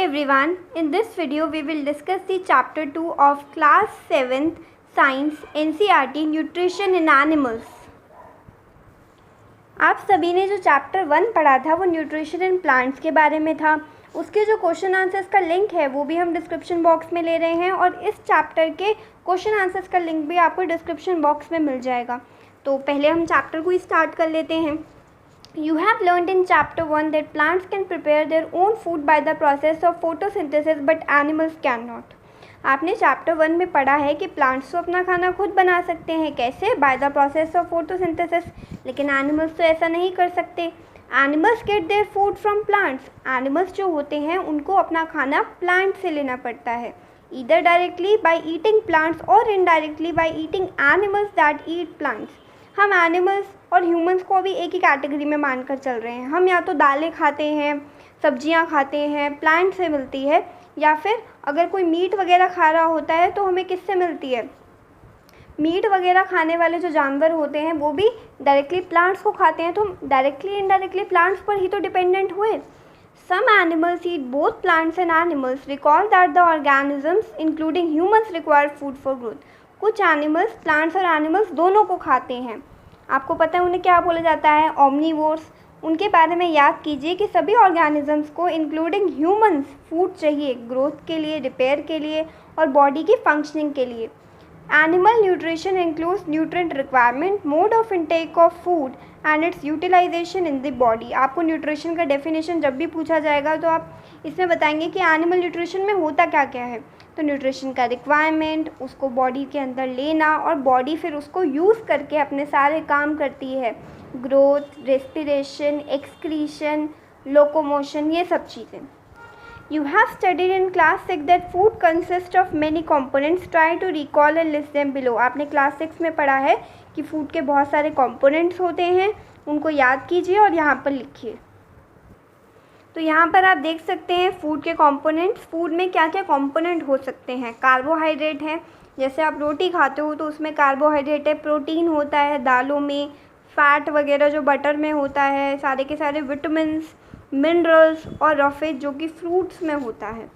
everyone, in this video we will discuss the chapter 2 of class 7th science NCERT nutrition in animals। आप सभी ने जो chapter 1 पढ़ा था वो न्यूट्रिशन इन प्लांट्स के बारे में था। उसके जो क्वेश्चन आंसर्स का लिंक है वो भी हम डिस्क्रिप्शन बॉक्स में ले रहे हैं और इस चैप्टर के क्वेश्चन आंसर्स का लिंक भी आपको डिस्क्रिप्शन बॉक्स में मिल जाएगा। तो पहले हम चैप्टर को स्टार्ट कर लेते हैं। You have learned in chapter 1 that plants can prepare their own food by the process of photosynthesis but animals cannot। आपने चैप्टर 1 में पढ़ा है कि प्लांट्स तो अपना खाना खुद बना सकते हैं, कैसे? By the process of photosynthesis, लेकिन एनिमल्स तो ऐसा नहीं कर सकते। Animals gate their food from plants. Animals जो होते हैं उनको अपना खाना प्लांट से लेना पड़ता है, either directly by eating plants और indirectly by eating animals that eat plants. हम एनिमल्स और ह्यूमंस को अभी एक ही कैटेगरी में मानकर चल रहे हैं। हम या तो दालें खाते हैं, सब्जियां खाते हैं, प्लांट से मिलती है, या फिर अगर कोई मीट वगैरह खा रहा होता है तो हमें किससे मिलती है? मीट वगैरह खाने वाले जो जानवर होते हैं वो भी डायरेक्टली प्लांट्स को खाते हैं, तो हम डायरेक्टली इनडायरेक्टली प्लांट्स पर ही तो डिपेंडेंट हुए। Some animals eat both plants and animals. Recall that the organisms including humans require food for growth. कुछ एनिमल्स प्लांट्स और एनिमल्स दोनों को खाते हैं। आपको पता है उन्हें क्या बोला जाता है? ओमनीवोर्स। उनके बारे में याद कीजिए कि सभी ऑर्गेनिजम्स को इंक्लूडिंग ह्यूमंस फूड चाहिए ग्रोथ के लिए, रिपेयर के लिए और बॉडी की फंक्शनिंग के लिए। Animal nutrition includes nutrient requirement, mode of intake of food and its utilisation in the body. आपको न्यूट्रिशन का डेफिनेशन जब भी पूछा जाएगा तो आप इसमें बताएंगे कि एनिमल न्यूट्रिशन में होता क्या क्या है। तो न्यूट्रिशन का रिक्वायरमेंट, उसको बॉडी के अंदर लेना और बॉडी फिर उसको यूज़ करके अपने सारे काम करती है, ग्रोथ, रेस्पिरेशन, एक्सक्रीशन, लोकोमोशन, ये सब चीज़ें। You have studied in class 6 that food consists of many components. Try to recall and list them below। आपने क्लास 6 में पढ़ा है कि फूड के बहुत सारे कंपोनेंट्स होते हैं, उनको याद कीजिए और यहाँ पर लिखिए। तो यहाँ पर आप देख सकते हैं फूड के कंपोनेंट्स। फूड में क्या क्या कंपोनेंट हो सकते हैं? कार्बोहाइड्रेट है, जैसे आप रोटी खाते हो तो उसमें कार्बोहाइड्रेट है। प्रोटीन होता है दालों में, फैट वगैरह जो बटर में होता है, सारे के सारे विटामिन्स, मिनरल्स और रफेज जो कि फ्रूट्स में होता है।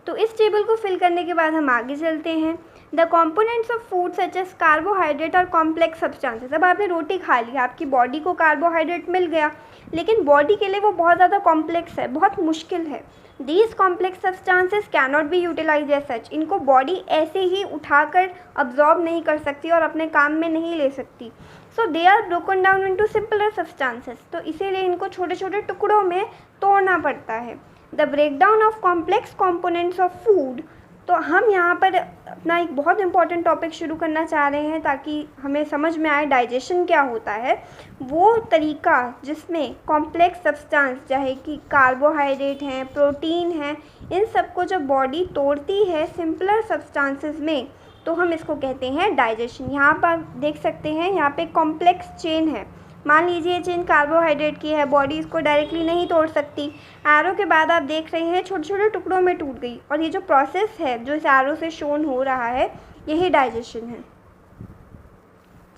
तो इस टेबल को फिल करने के बाद हम आगे चलते हैं। The components of food such as carbohydrate और कॉम्प्लेक्स सब्सटेंसेस। अब आपने रोटी खा ली, आपकी बॉडी को कार्बोहाइड्रेट मिल गया, लेकिन बॉडी के लिए वो बहुत ज़्यादा कॉम्प्लेक्स है, बहुत मुश्किल है। These complex substances can not be utilise as such. इनको बॉडी ऐसे ही उठाकर अब्जॉर्ब नहीं कर सकती और अपने काम में नहीं ले सकती। So they are broken down into simpler substances. तो इसीलिए इनको छोटे छोटे टुकड़ों में तोड़ना पड़ता है। The breakdown of complex components of food. तो हम यहाँ पर अपना एक बहुत इंपॉर्टेंट टॉपिक शुरू करना चाह रहे हैं ताकि हमें समझ में आए डाइजेशन क्या होता है। वो तरीका जिसमें कॉम्प्लेक्स सब्सटेंस, चाहे कि कार्बोहाइड्रेट हैं, प्रोटीन हैं, इन सबको जब बॉडी तोड़ती है सिंपलर सब्सटेंसेस में तो हम इसको कहते हैं डाइजेशन। यहाँ पर आप देख सकते हैं, यहाँ पे कॉम्प्लेक्स चेन है। मान लीजिए चेन कार्बोहाइड्रेट की है, बॉडी इसको डायरेक्टली नहीं तोड़ सकती। एरो के बाद आप देख रहे हैं छोटे छोटे टुकड़ों में टूट गई, और ये जो प्रोसेस है जो इस एरो से शोन हो रहा है यही डाइजेशन है।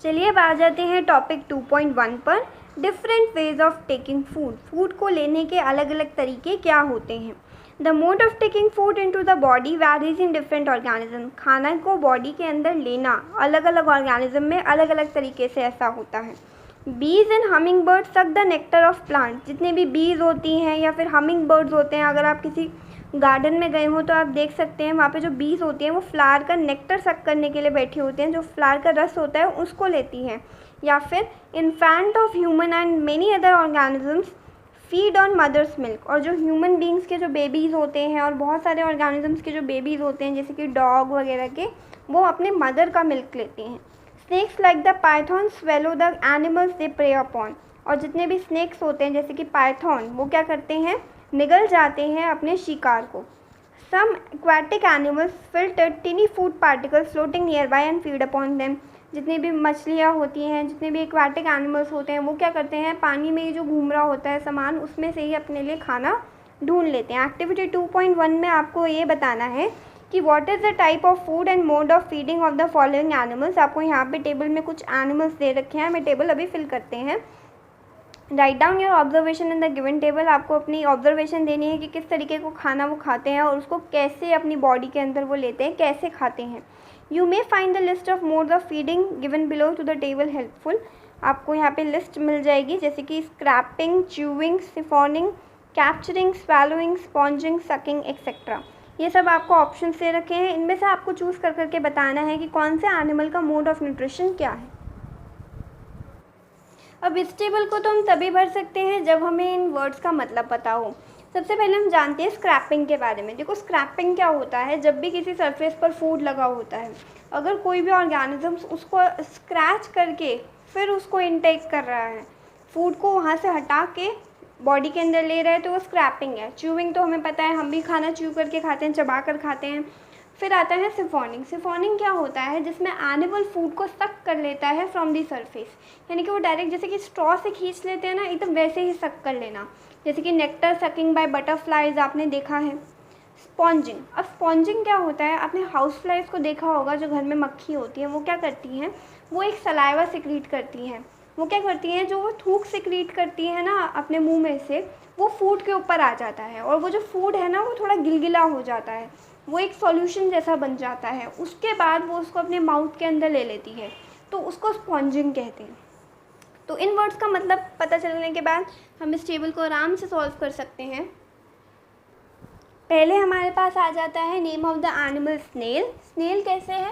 चलिए अब आ जाते हैं टॉपिक 2.1 पर, different ways of taking food. Food को लेने के अलग अलग तरीके क्या होते हैं? The mode of taking food into the body varies in different organism. खाना को बॉडी के अंदर लेना अलग अलग ऑर्गेनिज्म में अलग अलग तरीके से ऐसा होता है। बीज and humming bird suck the nectar of plant. जितने भी बीज होती हैं या फिर हमिंग बर्ड्स होते हैं, अगर आप किसी गार्डन में गए हो तो आप देख सकते हैं वहाँ पे जो बीज होती हैं वो फ्लावर का नेक्टर सक करने के लिए बैठी होती हैं, जो फ्लावर का रस होता है उसको लेती हैं। या फिर infant of human and many other organisms feed on mother's milk. और जो ह्यूमन बींग्स के जो बेबीज़ होते हैं और बहुत सारे ऑर्गेनिजम्स के जो बेबीज़ होते हैं जैसे कि डॉग वगैरह के, वो अपने मदर का मिल्क लेते हैं। Snakes like the python swallow the animals they prey upon. और जितने भी स्नेक्स होते हैं जैसे कि पाइथन, वो क्या करते हैं? निगल जाते हैं अपने शिकार को। Some aquatic animals filter tiny food particles floating nearby and feed upon them. जितनी भी मछलियाँ होती हैं, जितने भी एक्वाटिक एनिमल्स होते हैं वो क्या करते हैं? पानी में जो घूम रहा होता है सामान, उसमें से ही अपने लिए खाना ढूंढ लेते हैं। एक्टिविटी 2.1 में आपको ये बताना है कि what is the type of food and mode of feeding of the following animals. आपको यहाँ पे टेबल में कुछ एनिमल्स दे रखे हैं, हमें टेबल अभी फिल करते हैं। Write down your observation in the given table. आपको अपनी ऑब्जर्वेशन देनी है कि किस तरीके को खाना वो खाते हैं और उसको कैसे अपनी बॉडी के अंदर वो लेते हैं, कैसे खाते हैं। You may find the list of modes of feeding given below to the table helpful. आपको यहाँ पे लिस्ट मिल जाएगी, जैसे कि scraping, chewing, siphoning, capturing, swallowing, sponging, sucking et cetera. ये सब आपको ऑप्शन दे रखे हैं, इनमें से आपको चूज़ कर करके बताना है कि कौन से एनिमल का मोड ऑफ न्यूट्रिशन क्या है। अब इस टेबल को तो हम तभी भर सकते हैं जब हमें इन वर्ड्स का मतलब पता हो। सबसे पहले हम जानते हैं स्क्रैपिंग के बारे में। देखो स्क्रैपिंग क्या होता है, जब भी किसी सरफेस पर फूड लगा होता है, अगर कोई भी ऑर्गेनिज्म उसको स्क्रैच करके फिर उसको इनटेक कर रहा है, फूड को वहाँ से हटा के बॉडी के अंदर ले रहा है, तो वो स्क्रैपिंग है। च्यूइंग तो हमें पता है, हम भी खाना च्यू करके खाते हैं, चबा कर खाते हैं। फिर आता है सिफोनिंग। सिफोनिंग क्या होता है, जिसमें एनिमल फूड को सक कर लेता है फ्रॉम दी सरफेस, यानी कि वो डायरेक्ट जैसे कि स्ट्रॉ से खींच लेते हैं ना, एकदम वैसे ही सक कर लेना, जैसे कि नेक्टर सकिंग बाय बटरफ्लाइज आपने देखा है। स्पॉन्जिंग। अब स्पॉन्जिंग क्या होता है, आपने हाउस फ्लाइज को देखा होगा, जो घर में मक्खी होती है, वो क्या करती हैं, वो एक सलाइवा सिक्रीट करती हैं। वो क्या करती हैं, जो वो थूक सिक्रीट करती है ना अपने मुंह में से, वो फूड के ऊपर आ जाता है और वो जो फूड है ना वो थोड़ा गिलगिला हो जाता है, वो एक सॉल्यूशन जैसा बन जाता है। उसके बाद वो उसको अपने माउथ के अंदर ले लेती है, तो उसको स्पॉन्जिंग कहते हैं। तो इन वर्ड्स का मतलब पता चलने के बाद हम इस टेबल को आराम से सॉल्व कर सकते हैं। पहले हमारे पास आ जाता है name of the animal snail. Snail कैसे है,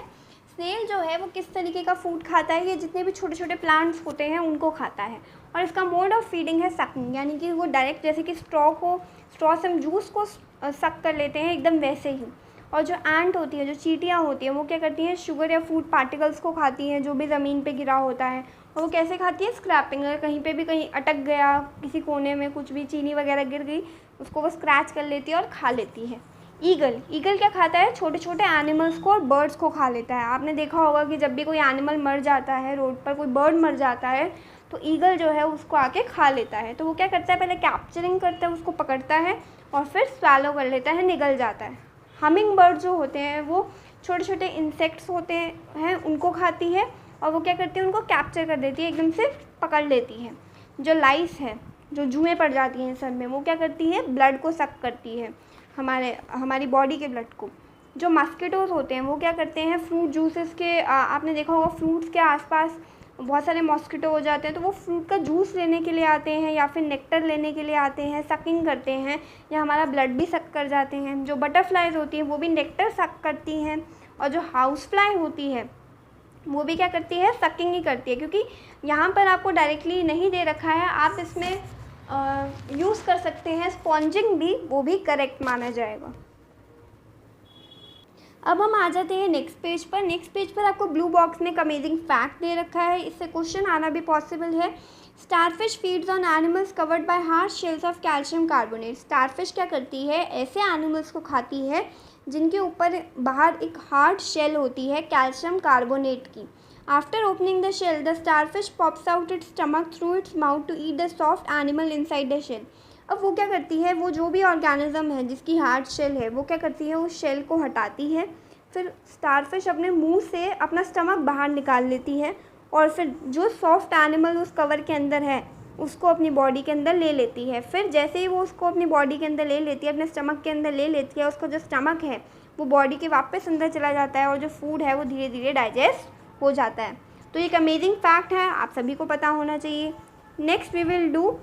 स्नेल जो है वो किस तरीके का फूड खाता है, ये जितने भी छोटे छोटे प्लांट्स होते हैं उनको खाता है। और इसका मोड ऑफ फीडिंग है सकिंग, यानी कि वो डायरेक्ट जैसे कि स्ट्रॉ से हम जूस को सक कर लेते हैं, एकदम वैसे ही। और जो एंट होती है, जो चींटियाँ होती हैं, वो क्या करती हैं, शुगर या फूड पार्टिकल्स को खाती हैं, जो भी ज़मीन पे गिरा होता है। और वो कैसे खाती है, स्क्रैपिंग। अगर कहीं पे भी कहीं अटक गया, किसी कोने में कुछ भी चीनी वगैरह गिर गई, उसको वो स्क्रैच कर लेती है और खा लेती है। ईगल। ईगल क्या खाता है, छोटे छोटे एनिमल्स को और बर्ड्स को खा लेता है। आपने देखा होगा कि जब भी कोई एनिमल मर जाता है, रोड पर कोई बर्ड मर जाता है, तो ईगल जो है उसको आके खा लेता है। तो वो क्या करता है, पहले कैप्चरिंग करता है, उसको पकड़ता है और फिर स्वैलो कर लेता है, निगल जाता है। हमिंग बर्ड जो होते हैं वो छोटे छोटे इंसेक्ट्स होते हैं, उनको खाती है और वो क्या करती है, उनको कैप्चर कर देती है, एकदम से पकड़ लेती है। जो लाइस है, जो जुएँ पड़ जाती हैं सर में, वो क्या करती है, ब्लड को सक करती है, हमारी बॉडी के ब्लड को। जो मस्किटोज़ होते हैं वो क्या करते हैं, फ्रूट जूसेस के आपने देखा होगा फ्रूट्स के आसपास बहुत सारे मॉस्किटो हो जाते हैं, तो वो फ्रूट का जूस लेने के लिए आते हैं या फिर नेक्टर लेने के लिए आते हैं, सकिंग करते हैं, या हमारा ब्लड भी सक कर जाते हैं। जो बटरफ्लाइज होती हैं वो भी नेक्टर सक करती हैं, और जो हाउस फ्लाई होती है वो भी क्या करती है, सकिंग ही करती है। क्योंकि यहाँ पर आपको डायरेक्टली नहीं दे रखा है, आप इसमें यूज़ कर सकते हैं स्पॉन्जिंग भी, वो भी करेक्ट माना जाएगा। अब हम आ जाते हैं नेक्स्ट पेज पर। नेक्स्ट पेज पर आपको ब्लू बॉक्स में एक अमेजिंग फैक्ट दे रखा है, इससे क्वेश्चन आना भी पॉसिबल है। Starfish feeds on animals covered by hard shells of calcium carbonate. Starfish क्या करती है, ऐसे एनिमल्स को खाती है जिनके ऊपर बाहर एक हार्ड शेल होती है कैल्शियम कार्बोनेट की। After opening the shell the starfish pops out its stomach through its mouth to eat the soft animal inside the shell. अब वो क्या करती है, वो जो भी ऑर्गेनिज्म है जिसकी हार्ड शेल है, वो क्या करती है, उस शेल को हटाती है, फिर स्टारफिश अपने मुंह से अपना स्टमक बाहर निकाल लेती है और फिर जो सॉफ्ट एनिमल उस कवर के अंदर है उसको अपनी बॉडी के अंदर ले लेती है। फिर जैसे ही वो उसको अपनी बॉडी के अंदर ले लेती है, अपने स्टमक के अंदर ले लेती है, उसका जो स्टमक है वो बॉडी के वापस अंदर चला जाता है और जो फूड है वो धीरे धीरे डाइजेस्ट हो जाता है। तो एक अमेजिंग फैक्ट है, आप सभी को पता होना चाहिए। Next we will do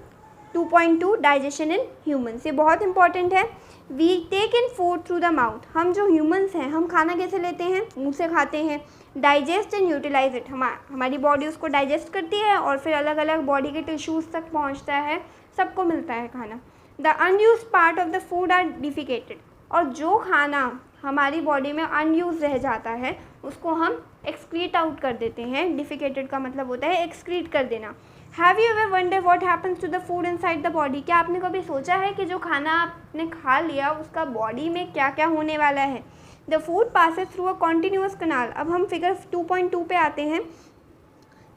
2.2 digestion in humans. ये बहुत इंपॉर्टेंट है। We take in food through the mouth. हम जो ह्यूमंस हैं, हम खाना कैसे लेते हैं, मुंह से खाते हैं। डाइजेस्ट एंड यूटिलाइज इट, हमारी बॉडी उसको डाइजेस्ट करती है और फिर अलग अलग बॉडी के टिश्यूज़ तक पहुंचता है, सबको मिलता है खाना। The unused part of the food are defecated. और जो खाना हमारी बॉडी में अनयूज रह जाता है उसको हम एक्सक्रीट आउट कर देते हैं। डिफिकेटेड का मतलब होता है एक्सक्रीट कर देना। Have you ever wonder what happens to the food inside the body. क्या आपने कभी सोचा है कि जो खाना आपने खा लिया उसका बॉडी में क्या क्या होने वाला है। The food passes through a continuous canal. अब हम फिगर 2.2 पे आते हैं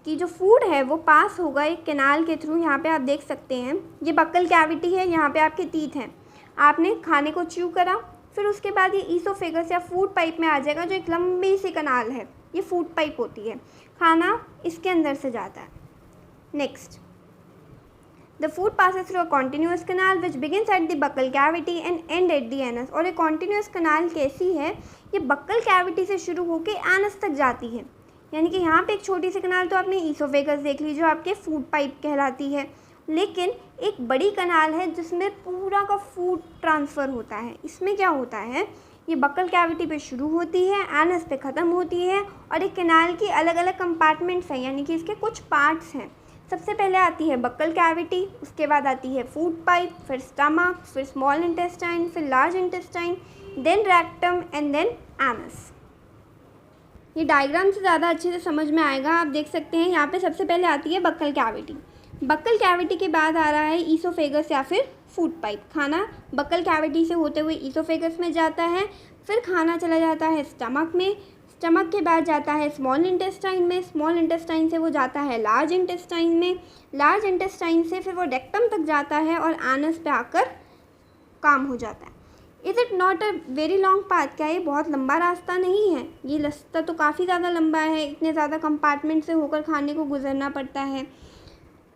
कि जो फूड है वो पास होगा एक कैनाल के थ्रू। यहाँ पे आप देख सकते हैं ये बक्कल कैविटी है, यहाँ पे आपके टीथ हैं। आपने खाने को च्यू करा, फिर उसके बाद ये ईसोफेगस या फूड पाइप में आ जाएगा, जो एक लंबी सी कनाल है, ये फूड पाइप होती है। खाना इसके अंदर से जाता है। Next the food passes through a continuous canal which begins at the buccal cavity and end at the anus। और ये continuous canal कैसी है, ये buccal cavity से शुरू होकर anus तक जाती है। यानी कि यहाँ पे एक छोटी सी कनाल तो आपने ईसोफेगस देख ली जो आपके फूड पाइप कहलाती है, लेकिन एक बड़ी कनाल है जिसमें पूरा का फूड ट्रांसफ़र होता है। इसमें क्या होता है, ये बक्कल कैविटी पे शुरू होती है, एनस पे ख़त्म होती है, और एक कैनाल की अलग अलग कंपार्टमेंट्स हैं, यानी कि इसके कुछ पार्ट्स हैं। सबसे पहले आती है बक्कल कैविटी, उसके बाद आती है फूड पाइप, फिर स्टमक, फिर स्मॉल इंटेस्टाइन, फिर large intestine, then rectum and then anus. ये डायग्राम से ज़्यादा अच्छे से समझ में आएगा। आप देख सकते हैं यहाँ पे सबसे पहले आती है बक्कल कैविटी। बक्कल कैविटी के बाद आ रहा है ईसोफेगस या फिर फूड पाइप। खाना बक्कल कैविटी से होते हुए ईसोफेगस में जाता है, फिर खाना चला जाता है स्टमक में, स्टमक के बाद जाता है स्मॉल इंटेस्टाइन में, स्मॉल इंटेस्टाइन से वो जाता है लार्ज इंटेस्टाइन में, लार्ज इंटेस्टाइन से फिर वो रेक्टम तक जाता है और एनस पे आकर काम हो जाता है। Is it not a very long path? क्या ये बहुत लंबा रास्ता नहीं है? ये रास्ता तो काफ़ी ज़्यादा लंबा है, इतने ज़्यादा कंपार्टमेंट से होकर खाने को गुजरना पड़ता है।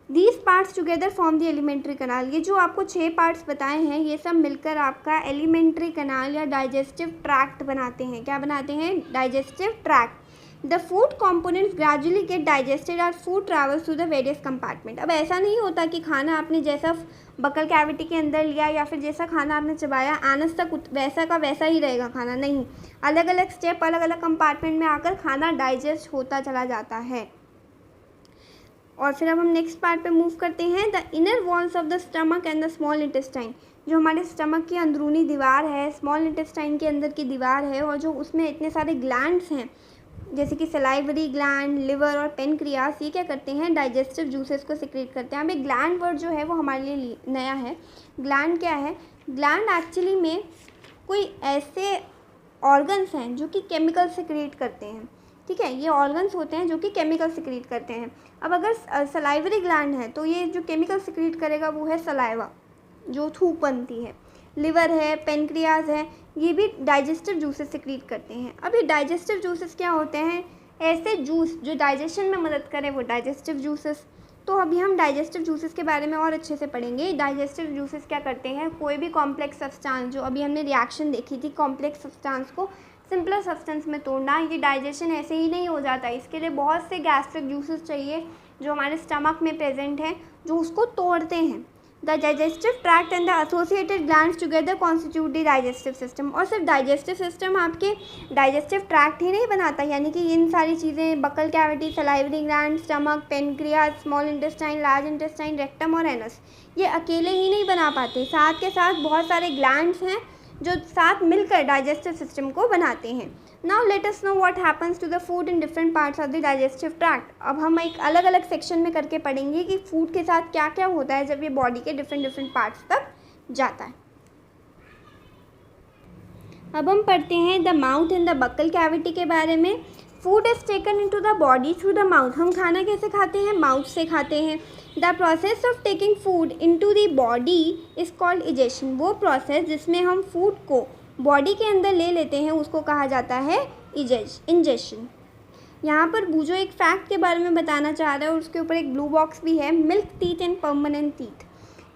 These parts together form the elementary कनाल। ये जो आपको 6 पार्ट्स बताए हैं, ये सब मिलकर आपका एलिमेंट्री कनाल या डाइजेस्टिव ट्रैक्ट बनाते हैं। क्या बनाते हैं? Digestive tract. The food components gradually get digested और food travels to the various compartment. अब ऐसा नहीं होता कि खाना आपने जैसा बक्कल कैविटी के अंदर लिया या फिर जैसा खाना आपने चबाया एनस तक वैसा का वैसा ही रहेगा खाना, नहीं। अलग अलग स्टेप, अलग अलग कंपार्टमेंट में आकर खाना डाइजेस्ट होता चला जाता है। और फिर अब हम नेक्स्ट पार्ट पे मूव करते हैं। The inner walls of the stomach and the small intestine. जो हमारे स्टमक की अंदरूनी दीवार है, स्मॉल इंटेस्टाइन के अंदर की दीवार है, और जो उसमें इतने सारे ग्लैंड्स हैं जैसे कि सलाइवरी ग्लैंड, लिवर और पेनक्रियास, ये क्या करते हैं? डाइजेस्टिव जूसेस को सिक्रेट करते हैं। अब एक ग्लैंड वर्ड जो है वो हमारे लिए नया है। ग्लैंड क्या है? ग्लैंड एक्चुअली में कोई ऐसे ऑर्गन्स हैं जो कि केमिकल सिक्रेट करते हैं, ठीक है। ये ऑर्गन्स होते हैं जो कि केमिकल सिक्रीट करते हैं। अब अगर सलाइवरी ग्लैंड है तो ये जो केमिकल सिक्रीट करेगा वो है सलाइवा, जो थूक बनती है। लिवर है, पेनक्रियाज है, ये भी डाइजेस्टिव जूसेस सिक्रीट करते हैं। अब ये डाइजेस्टिव जूसेस क्या होते हैं? ऐसे जूस जो डाइजेशन में मदद करें, वो डाइजेस्टिव जूसेस। तो अभी हम डाइजेस्टिव जूसेस के बारे में और अच्छे से पढ़ेंगे। डाइजेस्टिव जूसेस क्या करते हैं? कोई भी कॉम्प्लेक्स सब्सटेंस, जो अभी हमने रिएक्शन देखी थी कॉम्प्लेक्स सब्सटेंस को सिंपलर सब्सटेंस में तोड़ना, ये डाइजेशन ऐसे ही नहीं हो जाता। इसके लिए बहुत से गैस्ट्रिक जूसेस चाहिए जो हमारे स्टमक में प्रेजेंट हैं, जो उसको तोड़ते हैं। The digestive tract and the associated glands together constitute the digestive system. और सिर्फ डाइजेस्टिव सिस्टम आपके डाइजेस्टिव ट्रैक्ट ही नहीं बनाता, यानी कि इन सारी चीज़ें buccal cavity, salivary gland, stomach, pancreas, small intestine, large intestine, rectum और एनस, ये अकेले ही नहीं बना पाते। साथ के साथ बहुत सारे ग्लैंड्स हैं जो साथ मिलकर डाइजेस्टिव सिस्टम को बनाते हैं। Now let us know what happens to the food in different parts of the digestive tract. अब हम एक अलग अलग सेक्शन में करके पढ़ेंगे कि फूड के साथ क्या क्या होता है जब ये बॉडी के डिफरेंट पार्ट्स तक जाता है। अब हम पढ़ते हैं the mouth and the buccal cavity के बारे में। Food is taken into the body through the mouth. हम खाना कैसे खाते हैं? माउथ से खाते हैं। The process of taking food into the body is called egestion. वो प्रोसेस जिसमें हम फूड को बॉडी के अंदर ले लेते हैं उसको कहा जाता है इंजेशन। यहाँ पर बूजो एक फैक्ट के बारे में बताना चाह रहा है और उसके ऊपर एक ब्लू बॉक्स भी है, milk teeth and permanent teeth.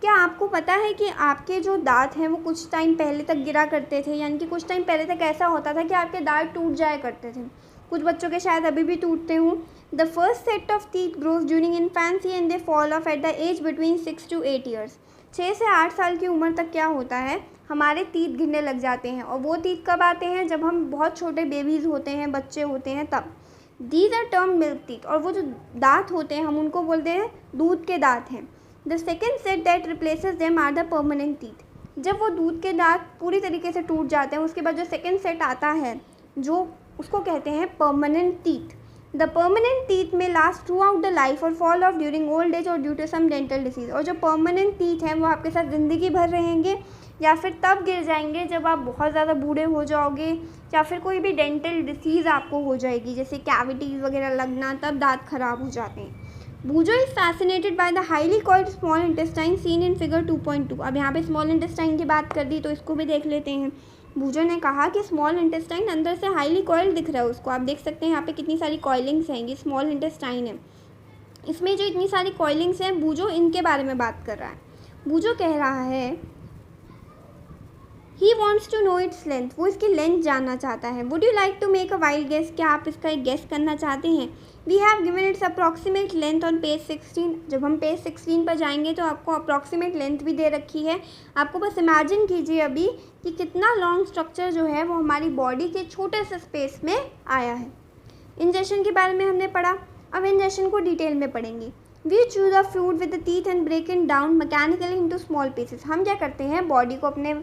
क्या आपको पता है कि आपके जो दांत हैं वो कुछ टाइम पहले तक गिरा करते थे, यानी कि कुछ टाइम पहले तक ऐसा होता था कि आपके दांत टूट जाया करते थे। कुछ बच्चों के शायद अभी भी टूटते हों। The first set of teeth grows during infancy and they fall off at the age between 6 to 8 years। 6 से 8 साल की उम्र तक क्या होता है? हमारे टीथ गिरने लग जाते हैं। और वो टीथ कब आते हैं? जब हम बहुत छोटे बेबीज़ होते हैं, बच्चे होते हैं, तब। These are term milk teeth. और वो जो दांत होते हैं हम उनको बोलते हैं दूध के दांत हैं। The second set that replaces them are the permanent teeth. जब वो दूध के दांत पूरी तरीके से टूट जाते हैं उसके बाद जो सेकेंड सेट आता है जो उसको कहते हैं permanent teeth. The permanent teeth may last throughout the life और fall off during old age और due to some dental disease. और जो परमानेंट टीथ हैं वो आपके साथ ज़िंदगी भर रहेंगे या फिर तब गिर जाएंगे जब आप बहुत ज़्यादा बूढ़े हो जाओगे या फिर कोई भी डेंटल डिसीज़ आपको हो जाएगी, जैसे कैविटीज़ वगैरह लगना, तब दांत खराब हो जाते हैं। Boojho is fascinated by the highly coiled small intestine seen in figure 2.2। अब यहाँ पे स्मॉल इंटेस्टाइन की बात कर दी तो इसको भी देख लेते हैं। बूजो ने कहा कि स्मॉल इंटेस्टाइन अंदर से हाईली कॉइल्ड दिख रहा है उसको। आप देख सकते हैं यहाँ पे कितनी सारी कॉइलिंग्स हैं, ये स्मॉल इंटेस्टाइन है। इसमें जो इतनी सारी कॉइलिंग्स हैं, बूजो इनके बारे में बात कर रहा है। बूजो कह रहा है he wants to know its length, वो इसकी लेंथ जानना चाहता है। Would you like to make a wild guess, क्या आप इसका एक गेस करना चाहते हैं? We have given its approximate length on page 16। जब हम पेज 16 पर जाएंगे तो आपको अप्रॉक्सीमेट लेंथ भी दे रखी है। आपको बस इमेजिन कीजिए अभी कि कितना लॉन्ग स्ट्रक्चर जो है वो हमारी बॉडी के छोटे से स्पेस में आया है। इंजेक्शन के बारे में हमने पढ़ा, अब इंजेक्शन को डिटेल में पढ़ेंगे। We chew the food with the teeth and break it down mechanically into small pieces. हम क्या करते हैं, बॉडी को अपने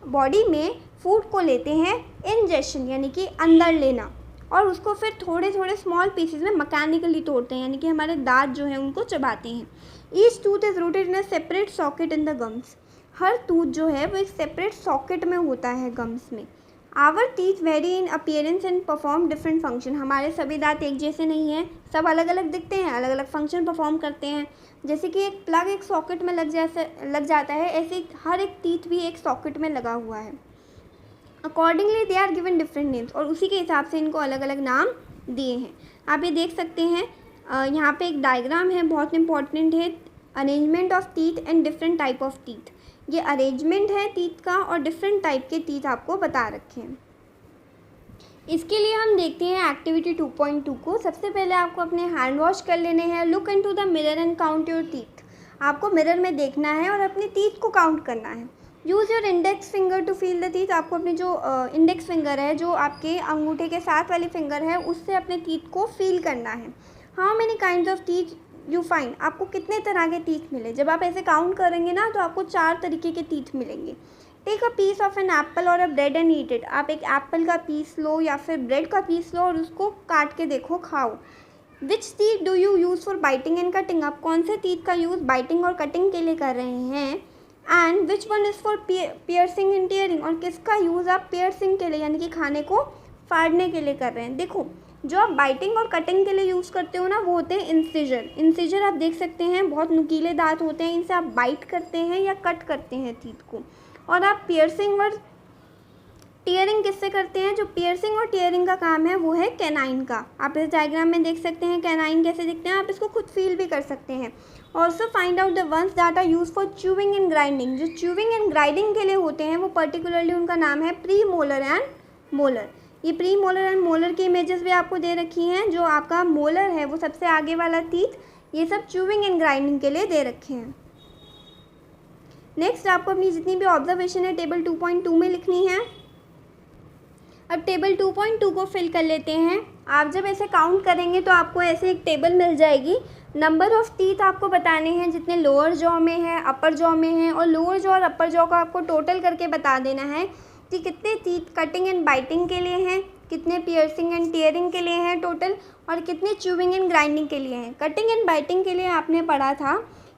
बॉडी में फूड को लेते हैं इंजेक्शन यानी कि अंदर लेना, और उसको फिर थोड़े थोड़े स्मॉल पीसेस में मैकेनिकली तोड़ते हैं, यानी कि हमारे दांत जो है उनको चबाते हैं। Each tooth is rooted in a separate socket in the gums. Her tooth जो है वो एक सेपरेट सॉकेट में होता है गम्स में। Our teeth vary in appearance and perform different function. हमारे सभी दांत एक जैसे नहीं हैं, सब अलग अलग दिखते हैं, अलग अलग फंक्शन परफॉर्म करते हैं। जैसे कि एक प्लग एक सॉकेट में लग जाता है, ऐसे हर एक टीथ भी एक सॉकेट में लगा हुआ है। Accordingly they are given different names, और उसी के हिसाब से इनको अलग अलग नाम दिए हैं। आप ये देख सकते हैं, यहाँ पे एक डायग्राम है, बहुत इंपॉर्टेंट है, arrangement of teeth and different type of teeth. ये अरेंजमेंट है टीथ का और डिफरेंट टाइप के टीथ आपको बता रखे हैं। इसके लिए हम देखते हैं एक्टिविटी 2.2 को। सबसे पहले आपको अपने हैंड वॉश कर लेने हैं। Look into the mirror and count your teeth. आपको मिरर में देखना है और अपने टीथ को काउंट करना है। Use your index finger to feel the teeth. आपको अपनी जो इंडेक्स फिंगर है, जो आपके अंगूठे के साथ वाली फिंगर है, उससे अपने टीथ को फील करना है। How many kinds of teeth you find. आपको कितने तरह के टीथ मिले। जब आप ऐसे काउंट करेंगे ना तो आपको 4 तरीके के टीथ मिलेंगे। Take a piece of an apple और a bread and eat it. आप एक एप्पल का पीस लो या फिर ब्रेड का पीस लो और उसको काट के देखो, खाओ। Which teeth do you use for biting and cutting. आप कौन से टीथ का यूज़ बाइटिंग और कटिंग के लिए कर रहे हैं। And which one is for piercing and tearing. और किसका यूज़ आप पियर्सिंग के लिए यानी कि खाने को फाड़ने के लिए कर रहे हैं। देखो, जो आप बाइटिंग और कटिंग के लिए यूज़ करते हो ना, वो होते हैं इंसिजर। इंसिजर आप देख सकते हैं, बहुत नुकीले दांत होते हैं, इनसे आप बाइट करते हैं या कट करते हैं टीथ को। और आप पियर्सिंग और टीयरिंग किससे करते हैं। जो पियर्सिंग और टीयरिंग का काम है वो है कैनाइन का। आप इस डायग्राम में देख सकते हैं कैनाइन कैसे दिखते हैं, आप इसको खुद फील भी कर सकते हैं। Also find out the ones that are use for chewing and grinding. जो च्यूविंग एंड ग्राइंडिंग के लिए होते हैं वो पर्टिकुलरली उनका नाम है प्री मोलर एंड मोलर। ये प्री मोलर एंड मोलर की इमेजेस भी आपको दे रखी हैं। जो आपका मोलर है वो सबसे आगे वाला टीथ, ये सब च्यूविंग एंड ग्राइंडिंग के लिए दे रखे हैं। नेक्स्ट आपको अपनी जितनी भी ऑब्जर्वेशन है टेबल 2.2 में लिखनी है। अब टेबल 2.2 को फिल कर लेते हैं। आप जब ऐसे काउंट करेंगे तो आपको ऐसे एक टेबल मिल जाएगी। नंबर ऑफ़ टीथ आपको बताने हैं जितने लोअर जॉ में है, अपर जॉ में है, और लोअर जॉ और अपर जॉ को आपको टोटल करके बता देना है कि कितने टीथ कटिंग एंड बाइटिंग के लिए हैं, कितने पियर्सिंग एंड टीयरिंग के लिए हैं टोटल, और कितने च्यूविंग एंड ग्राइंडिंग के लिए हैं। कटिंग एंड बाइटिंग के लिए आपने पढ़ा था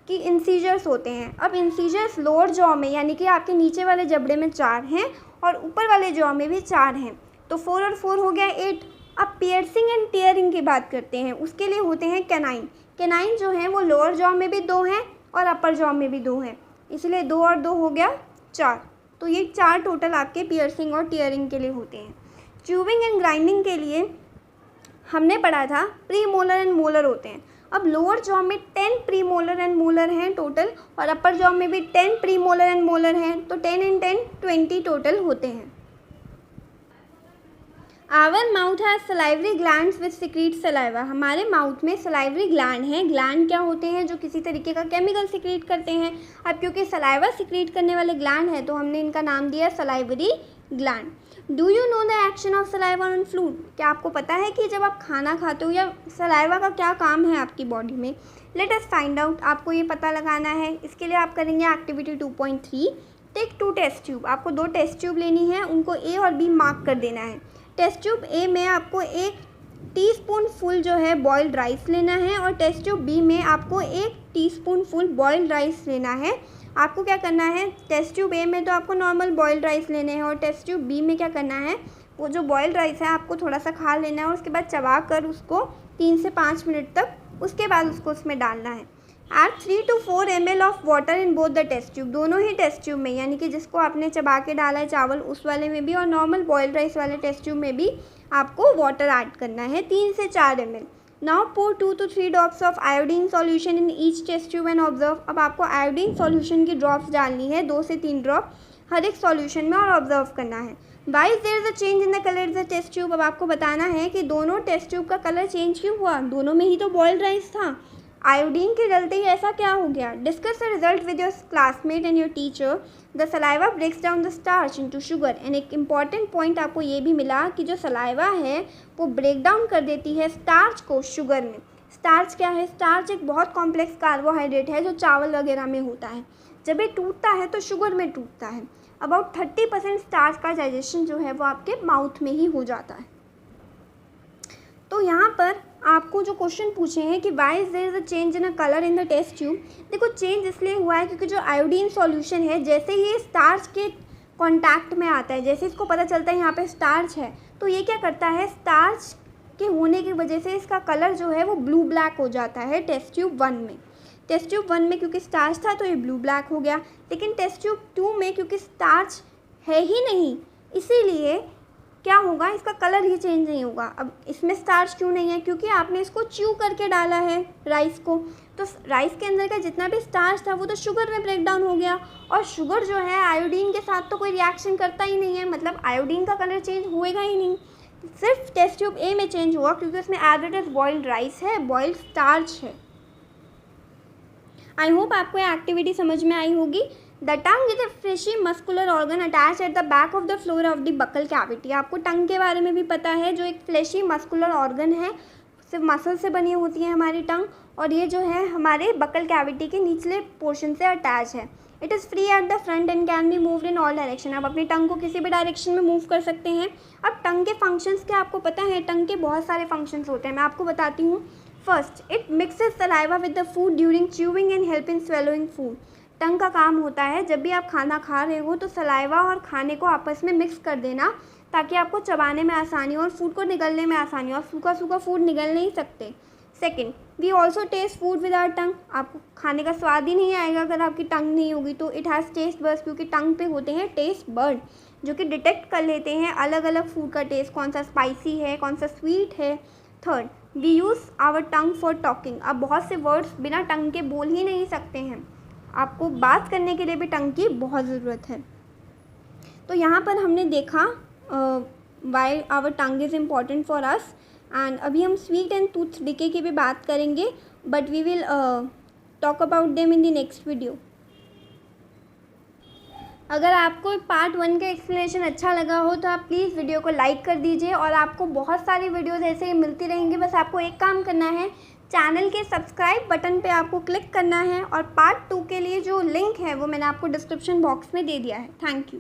कि इंसीजर्स होते हैं। अब इंसीजर्स लोअर जॉ में यानी कि आपके नीचे वाले जबड़े में 4 हैं और ऊपर वाले जॉ में भी 4 हैं, तो 4 और 4 हो गया 8। अब पियर्सिंग एंड टीयरिंग की बात करते हैं, उसके लिए होते हैं कैनाइन। कैनाइन जो हैं वो लोअर जॉ में भी 2 हैं और अपर जॉ में भी 2 हैं, इसलिए 2 और 2 हो गया 4। तो ये 4 टोटल आपके पियर्सिंग और टीयरिंग के लिए होते हैं। च्यूविंग एंड ग्राइंडिंग के लिए हमने पढ़ा था प्री मोलर एंड मोलर होते हैं। अब लोअर जॉ में 10 प्री मोलर एंड मोलर हैं टोटल, और अपर जॉ में भी 10 प्री मोलर एंड मोलर हैं, तो 10 and 10 20 टोटल होते हैं। Our mouth has salivary glands which secrete saliva. हमारे माउथ में सलाइवरी ग्लैंड हैं। ग्लैंड क्या होते हैं, जो किसी तरीके का केमिकल सिक्रीट करते हैं। अब क्योंकि सलाइवा सिक्रीट करने वाले ग्लैंड है तो हमने इनका नाम दिया salivary gland. Do you know the action of saliva on food. क्या आपको पता है कि जब आप खाना खाते हो या सलाइवा का क्या काम है आपकी बॉडी में। Let us find out. आपको ये पता लगाना है। इसके लिए आप करेंगे एक्टिविटी 2.3। Take 2 test tube. आपको 2 टेस्ट ट्यूब लेनी है, उनको ए और बी मार्क कर देना है। टेस्ट ट्यूब ए में आपको 1 टीस्पून फुल जो है बॉइल्ड राइस लेना है, और टेस्ट ट्यूब बी में आपको 1 टीस्पून फुल बॉइल्ड राइस लेना है। आपको क्या करना है, टेस्ट ट्यूब ए में तो आपको नॉर्मल बॉइल्ड राइस लेने हैं, और टेस्ट ट्यूब बी में क्या करना है, वो जो बॉइल्ड राइस है आपको थोड़ा सा खा लेना है और उसके बाद चबा कर उसको 3 से 5 मिनट तक, उसके बाद उसको उसमें डालना है। Add 3 to 4 ml of water in both the test tube. दोनों ही टेस्ट ट्यूब में, यानी कि जिसको आपने चबा के डाला है चावल उस वाले में भी और नॉर्मल बॉइल्ड राइस वाले टेस्ट ट्यूब में भी आपको वाटर ऐड करना है 3 से 4 ml। Now pour 2 to 3 drops of iodine solution in each test tube and observe. अब आपको आयोडीन सॉल्यूशन की ड्रॉप्स डालनी है, 2 से 3 ड्रॉप हर एक सॉल्यूशन में, और ऑब्जर्व करना है। Why is there is a change in the colour of the test tube. अब आपको बताना है कि दोनों टेस्ट ट्यूब का कलर चेंज क्यों हुआ, दोनों में ही तो बॉइल्ड राइस था, आयोडीन के डलते ही ऐसा क्या हो गया। Discuss the result with your classmate and your teacher. The saliva breaks down the starch into sugar. And एक इम्पॉर्टेंट पॉइंट आपको ये भी मिला कि जो सलाइवा है वो ब्रेक डाउन कर देती है स्टार्च को शुगर में। स्टार्च क्या है, स्टार्च एक बहुत कॉम्प्लेक्स कार्बोहाइड्रेट है जो चावल वगैरह में होता है। जब ये टूटता है तो शुगर में टूटता है। अबाउट 30% स्टार्च का डाइजेशन जो है वो आपके माउथ में ही हो जाता है। तो यहाँ पर आपको जो क्वेश्चन पूछे हैं कि why is there is a change in a colour in the test tube. देखो चेंज इसलिए हुआ है क्योंकि जो आयोडीन सॉल्यूशन है जैसे ही स्टार्च के कांटेक्ट में आता है, जैसे इसको पता चलता है यहाँ पे स्टार्च है, तो ये क्या करता है, स्टार्च के होने की वजह से इसका कलर जो है वो ब्लू ब्लैक हो जाता है टेस्ट ट्यूब 1 में। टेस्ट ट्यूब 1 में क्योंकि स्टार्च था तो ये ब्लू ब्लैक हो गया, लेकिन टेस्ट ट्यूब 2 में क्योंकि स्टार्च है ही नहीं, इसीलिए क्या होगा, इसका कलर ही चेंज नहीं होगा। अब इसमें स्टार्च क्यों नहीं है, क्योंकि आपने इसको च्यू करके डाला है राइस को, तो राइस के अंदर का जितना भी स्टार्च था वो तो शुगर में ब्रेक डाउन हो गया, और शुगर जो है आयोडीन के साथ तो कोई रिएक्शन करता ही नहीं है, मतलब आयोडीन का कलर चेंज होएगा ही नहीं। सिर्फ टेस्ट ट्यूब ए में चेंज हुआ क्योंकि उसमें एडेड एज बॉइल्ड राइस है, बॉइल्ड स्टार्च है। आई होप आपको ये एक्टिविटी समझ में आई होगी। The tongue is a fleshy muscular organ attach at the back of the floor of the buccal cavity. आपको टंग के बारे में भी पता है, जो एक फ्लेशी मस्कुलर ऑर्गन है, सिर्फ मसल से बनी होती है हमारी टंग, और ये जो है हमारे बकल कैविटी के निचले पोर्शन से अटैच है। It is free at the front end can be moved in all direction. आप अपनी टंग को किसी भी डायरेक्शन में मूव कर सकते हैं। अब टंग के फंक्शंस क्या आपको पता है, टंग के बहुत सारे फंक्शंस होते हैं, मैं आपको बताती हूँ। First, it mixes saliva with the food during chewing and help in swallowing food. Tongue का काम होता है जब भी आप खाना खा रहे हो तो सलाइवा और खाने को आपस में मिक्स कर देना, ताकि आपको चबाने में आसानी हो और फूड को निगलने में आसानी हो। आप सूखा सूखा फूड निगल नहीं सकते। Second, we also taste food with our tongue. आपको खाने का स्वाद ही नहीं आएगा अगर आपकी टंग नहीं होगी। तो इट हैज़ टेस्ट बर्ड्स, क्योंकि टंग पे होते हैं टेस्ट बर्ड जो कि डिटेक्ट कर लेते हैं अलग अलग फूड का टेस्ट, कौन सा स्पाइसी है, कौन सा स्वीट है। Third, we use our tongue for talking. आप बहुत से वर्ड्स बिना टंग के बोल ही नहीं सकते हैं, आपको बात करने के लिए भी टंग की बहुत ज़रूरत है। तो यहाँ पर हमने देखा why our tongue is important for us. And अभी हम स्वीट एंड टूथ डिके की भी बात करेंगे, but we will talk about them in the next video. अगर आपको पार्ट 1 का एक्सप्लेनेशन अच्छा लगा हो तो आप प्लीज़ वीडियो को लाइक कर दीजिए, और आपको बहुत सारी वीडियोज़ ऐसे ही मिलती रहेंगी। बस आपको एक काम करना है, चैनल के सब्सक्राइब बटन पे आपको क्लिक करना है, और पार्ट 2 के लिए जो लिंक है वो मैंने आपको डिस्क्रिप्शन बॉक्स में दे दिया है। Thank you.